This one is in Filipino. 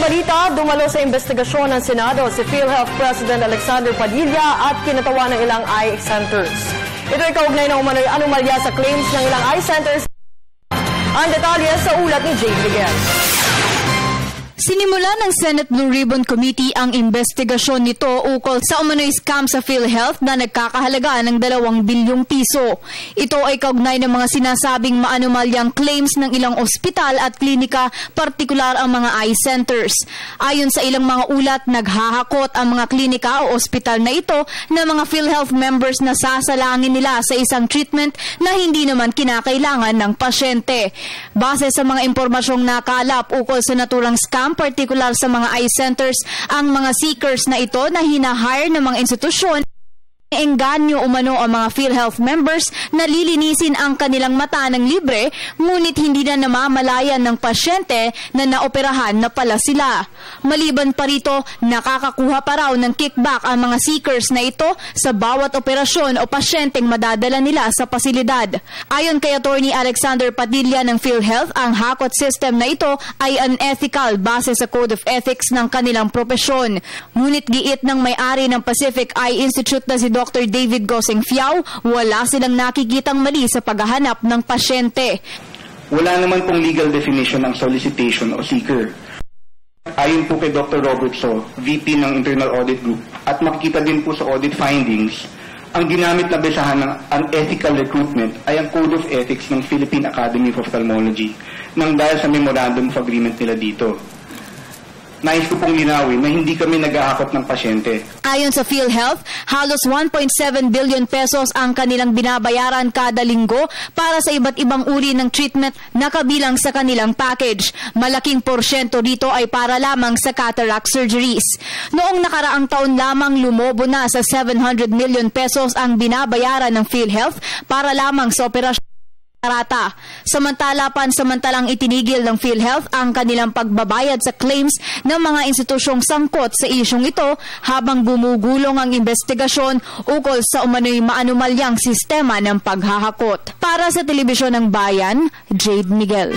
balita, dumalo sa investigasyon ng Senado si PhilHealth President Alexander Padilla at kinatawan ng ilang eye centers. Ito ay kaugnay ng umano'y anomalya sa claims ng ilang eye centers. Ang detalye sa ulat ni Jade Miguel. Sinimula ng Senate Blue Ribbon Committee ang investigasyon nito ukol sa umano'y scam sa PhilHealth na nagkakahalaga ng 2 bilyong piso. Ito ay kaugnay ng mga sinasabing maanomalyang claims ng ilang ospital at klinika, partikular ang mga eye centers. Ayon sa ilang mga ulat, naghahakot ang mga klinika o ospital na ito na mga PhilHealth members na sasalangin nila sa isang treatment na hindi naman kinakailangan ng pasyente. Base sa mga impormasyong nakalap ukol sa naturang scam, partikular sa mga eye centers, ang mga seekers na ito na hinahire ng mga institusyon, engganyo umano ang mga PhilHealth members na lilinisin ang kanilang mata ng libre, ngunit hindi na namamalayan ng pasyente na naoperahan na pala sila. Maliban pa rito, nakakakuha pa raw ng kickback ang mga seekers na ito sa bawat operasyon o pasyenteng madadala nila sa pasilidad. Ayon kay Attorney Alexander Padilla ng PhilHealth, ang hakot system na ito ay unethical base sa Code of Ethics ng kanilang propesyon. Ngunit giit ng may-ari ng Pacific Eye Institute na si Dr. David Goseng Fiao, wala silang nakikitang mali sa paghahanap ng pasyente. Wala naman pong legal definition ng solicitation o seeker. Ayon po kay Dr. Robert So, VP ng Internal Audit Group, at makikita din po sa audit findings, ang ginamit na besahan ng unethical recruitment ay ang Code of Ethics ng Philippine Academy of Ophthalmology nang dahil sa Memorandum of Agreement nila dito. Nais ko pong linawin na hindi kami nag-aakot ng pasyente. Ayon sa PhilHealth, halos 1.7 billion pesos ang kanilang binabayaran kada linggo para sa iba't ibang uri ng treatment na kabilang sa kanilang package. Malaking porsyento dito ay para lamang sa cataract surgeries. Noong nakaraang taon lamang, lumobo na sa 700 million pesos ang binabayaran ng PhilHealth para lamang sa operasyon. Samantalang itinigil ng PhilHealth ang kanilang pagbabayad sa claims ng mga institusyong sangkot sa isyong ito habang bumugulong ang investigasyon ukol sa umano'y maanomalyang sistema ng paghahakot. Para sa Telebisyon ng Bayan, Jade Miguel.